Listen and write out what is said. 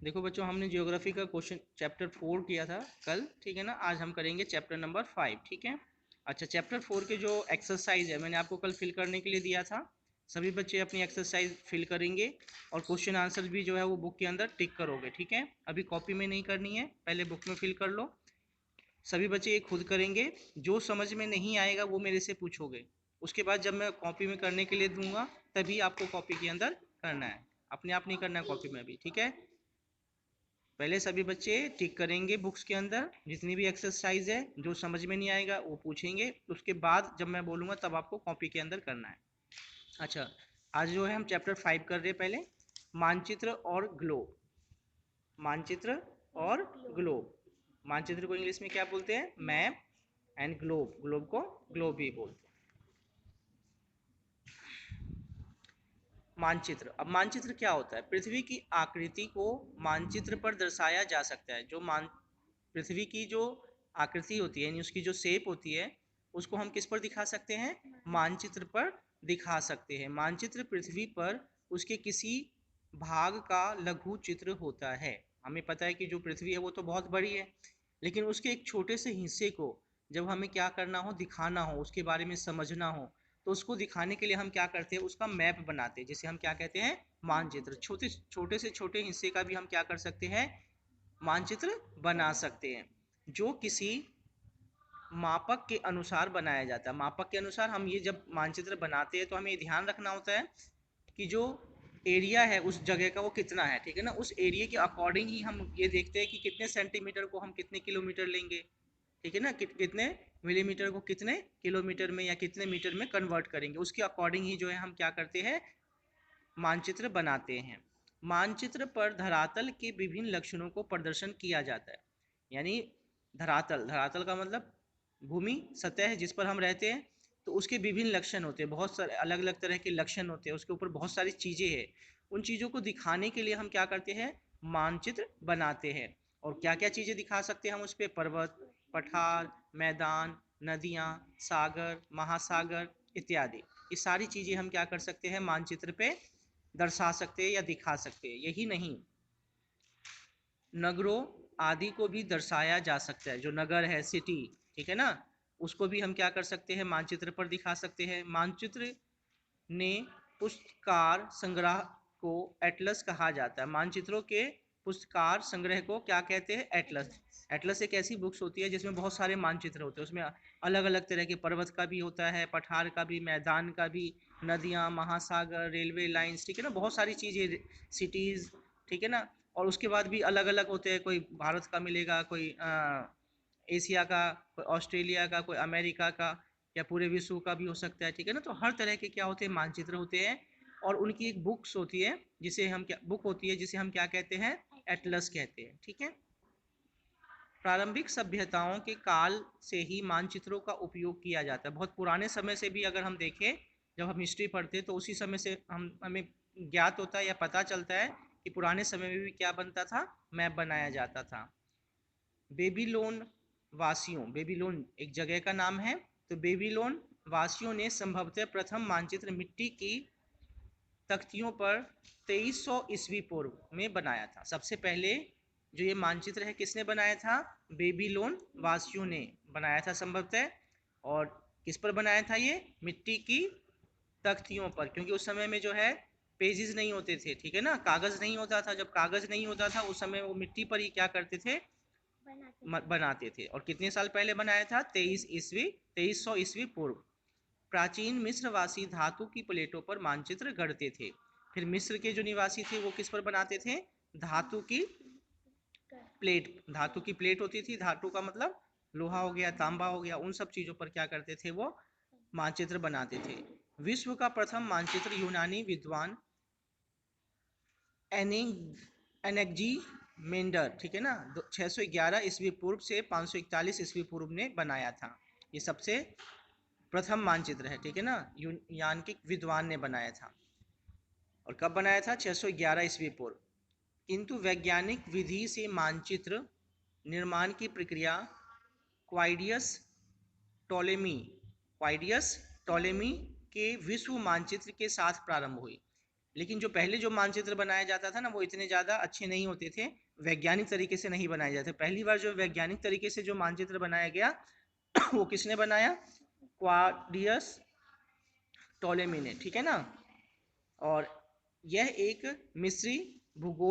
देखो बच्चों, हमने ज्योग्राफी का क्वेश्चन चैप्टर 4 किया था कल, ठीक है ना। आज हम करेंगे चैप्टर नंबर 5, ठीक है। अच्छा, चैप्टर 4 के जो एक्सरसाइज है मैंने आपको कल फिल करने के लिए दिया था। सभी बच्चे अपनी एक्सरसाइज फिल करेंगे और क्वेश्चन आंसर भी जो है वो बुक के अंदर टिक करोगे, ठीक है। अभी कॉपी में नहीं करनी है, पहले बुक में फिल कर लो। सभी बच्चे ये खुद करेंगे। जो समझ में नहीं आएगा वो मेरे से पूछोगे। उसके बाद जब मैं कॉपी में करने के लिए दूंगा तभी आपको कॉपी के अंदर करना है, अपने आप नहीं करना है कॉपी में भी, ठीक है। पहले सभी बच्चे टिक करेंगे बुक्स के अंदर जितनी भी एक्सरसाइज है। जो समझ में नहीं आएगा वो पूछेंगे, उसके बाद जब मैं बोलूँगा तब आपको कॉपी के अंदर करना है। अच्छा, आज जो है हम चैप्टर 5 कर रहे हैं। पहले मानचित्र और ग्लोब। मानचित्र और ग्लोब। मानचित्र को इंग्लिश में क्या बोलते हैं? मैप। एंड ग्लोब, ग्लोब को ग्लोब भी बोलते हैं। मानचित्र। अब मानचित्र क्या होता है? पृथ्वी की आकृति को मानचित्र पर दर्शाया जा सकता है। जो पृथ्वी की जो आकृति होती है, यानी उसकी जो शेप होती है, उसको हम किस पर दिखा सकते हैं? मानचित्र पर दिखा सकते हैं। मानचित्र पृथ्वी पर उसके किसी भाग का लघु चित्र होता है। हमें पता है कि जो पृथ्वी है वो तो बहुत बड़ी है, लेकिन उसके एक छोटे से हिस्से को जब हमें क्या करना हो, दिखाना हो, उसके बारे में समझना हो, तो उसको दिखाने के लिए हम क्या करते हैं? उसका मैप बनाते हैं, जिसे हम क्या कहते हैं? मानचित्र। छोटे छोटे से छोटे हिस्से का भी हम क्या कर सकते हैं? मानचित्र बना सकते हैं, जो किसी मापक के अनुसार बनाया जाता है। मापक के अनुसार हम ये जब मानचित्र बनाते हैं तो हमें ध्यान रखना होता है कि जो एरिया है उस जगह का वो कितना है, ठीक है ना। उस एरिया के अकॉर्डिंग ही हम ये देखते हैं कि कितने सेंटीमीटर को हम कितने किलोमीटर लेंगे, ठीक है ना। कितने मिलीमीटर को कितने किलोमीटर में या कितने मीटर में कन्वर्ट करेंगे, उसके अकॉर्डिंग ही जो है हम क्या करते हैं? मानचित्र बनाते हैं। मानचित्र पर धरातल के विभिन्न लक्षणों को प्रदर्शन किया जाता है। यानी धरातल, धरातल का मतलब भूमि, सतह जिस पर हम रहते हैं, तो उसके विभिन्न लक्षण होते हैं। बहुत सारे अलग अलग तरह के लक्षण होते हैं, उसके ऊपर बहुत सारी चीज़ें हैं। उन चीज़ों को दिखाने के लिए हम क्या करते हैं? मानचित्र बनाते हैं। और क्या क्या चीज़ें दिखा सकते हैं हम उस पर? पर्वत, पठार, मैदान, नदियाँ, सागर, महासागर इत्यादि। ये सारी चीज़ें हम क्या कर सकते हैं? मानचित्र पे दर्शा सकते हैं या दिखा सकते हैं। यही नहीं, नगरों आदि को भी दर्शाया जा सकता है। जो नगर है, सिटी, ठीक है ना, उसको भी हम क्या कर सकते हैं? मानचित्र पर दिखा सकते हैं। मानचित्र ने पुस्तकार संग्रह को एटलस कहा जाता है। मानचित्रों के पुस्तकार संग्रह को क्या कहते हैं? एटलस। एटलस एक ऐसी बुक्स होती है जिसमें बहुत सारे मानचित्र होते हैं। उसमें अलग अलग तरह के पर्वत का भी होता है, पठार का भी, मैदान का भी, नदियाँ, महासागर, रेलवे लाइंस, ठीक है ना, बहुत सारी चीज़ें, सिटीज़, ठीक है ना। और उसके बाद भी अलग अलग होते हैं, कोई भारत का मिलेगा, कोई एशिया का, कोई ऑस्ट्रेलिया का, कोई अमेरिका का, या पूरे विश्व का भी हो सकता है, ठीक है ना। तो हर तरह के क्या होते हैं? मानचित्र होते हैं। और उनकी एक बुक्स होती है जिसे हम क्या बुक होती है जिसे हम क्या कहते हैं? एटलस कहते हैं, ठीक है। प्रारंभिक सभ्यताओं के काल से ही मानचित्रों का उपयोग किया जाता है। बहुत पुराने समय से भी अगर हम देखें, जब हम हिस्ट्री पढ़ते हैं तो उसी समय से हमें ज्ञात होता है या पता चलता है कि पुराने समय में भी क्या बनता था? मैप बनाया जाता था। बेबीलोन वासियों, बेबीलोन एक जगह का नाम है, तो बेबीलोन वासियों ने संभवतः प्रथम मानचित्र मिट्टी की तख्तियों पर 2300 ईस्वी पूर्व में बनाया था। सबसे पहले जो ये मानचित्र है किसने बनाया था? बेबीलोन वासियों ने बनाया था संभवतः। और किस पर बनाया था ये? मिट्टी की तख्तियों पर, क्योंकि उस समय में जो है पेजेस नहीं होते थे, ठीक है ना, कागज नहीं होता था। जब कागज नहीं होता था उस समय वो मिट्टी पर ही क्या करते थे? बनाते थे। और कितने साल पहले बनाया था? 2300 ईस्वी पूर्व। प्राचीन मिस्रवासी धातु की प्लेटों पर मानचित्र गढ़ते थे। फिर मिस्र के जो निवासी थे वो किस पर बनाते थे? धातु की प्लेट। धातु की प्लेट होती थी, धातु का मतलब लोहा हो गया, तांबा हो गया, उन सब चीज़ों पर क्या करते थे? वो मानचित्र बनाते थे। विश्व का प्रथम मानचित्र यूनानी विद्वान एनेक्जी मेंडर, ठीक है ना, 611 ईस्वी पूर्व से 541 ईस्वी पूर्व ने बनाया था। ये सबसे प्रथम मानचित्र है, ठीक है ना, यान्त्रिक विद्वान ने बनाया था। और कब बनाया था? 611 ईस्वी पूर्व। किंतु वैज्ञानिक विधि से मानचित्र निर्माण की प्रक्रिया क्वाइडियस टॉलेमी के विश्व मानचित्र के साथ प्रारंभ हुई। लेकिन जो पहले जो मानचित्र बनाया जाता था ना, वो इतने ज़्यादा अच्छे नहीं होते थे, वैज्ञानिक तरीके से नहीं बनाए जाते। पहली बार जो वैज्ञानिक तरीके से जो मानचित्र बनाया गया वो किसने बनाया? क्लॉडियस टॉलेमी ने, ठीक है ना। और यह एक मिस्री भूगोल